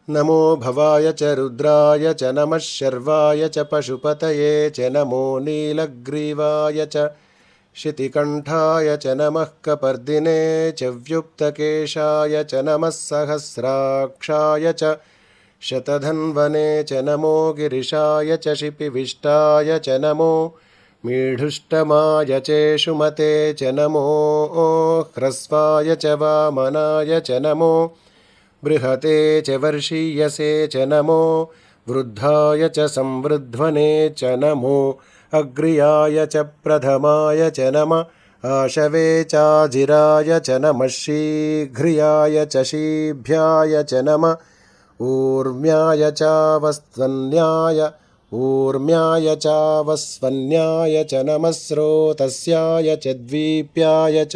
नमो भवाय च रुद्राय च नमः शर्वाय च पशुपतये च नमो नीलग्रीवाय च शितिकण्ठाय च नमः कपर्दिने च व्युक्तकेशाय च नमः सहस्राक्षाय च शतधन्वने च नमो गिरिशाय च शिपिविष्टाय च नमो मीढुष्टमाय चेषुमते च नमो ह्रस्वाय च वामनाय च नमो बृहते च वर्षीयसे च नमो वृद्धाय च संवृध्वने च नमो अग्र्याय च प्रथमाय च नमः आशवे चाजिराय च नमः शीघ्र्याय च शीभ्याय च नमः ऊर्म्याय चावस्वन्याय च नमः स्रोतस्याय च द्वीप्याय च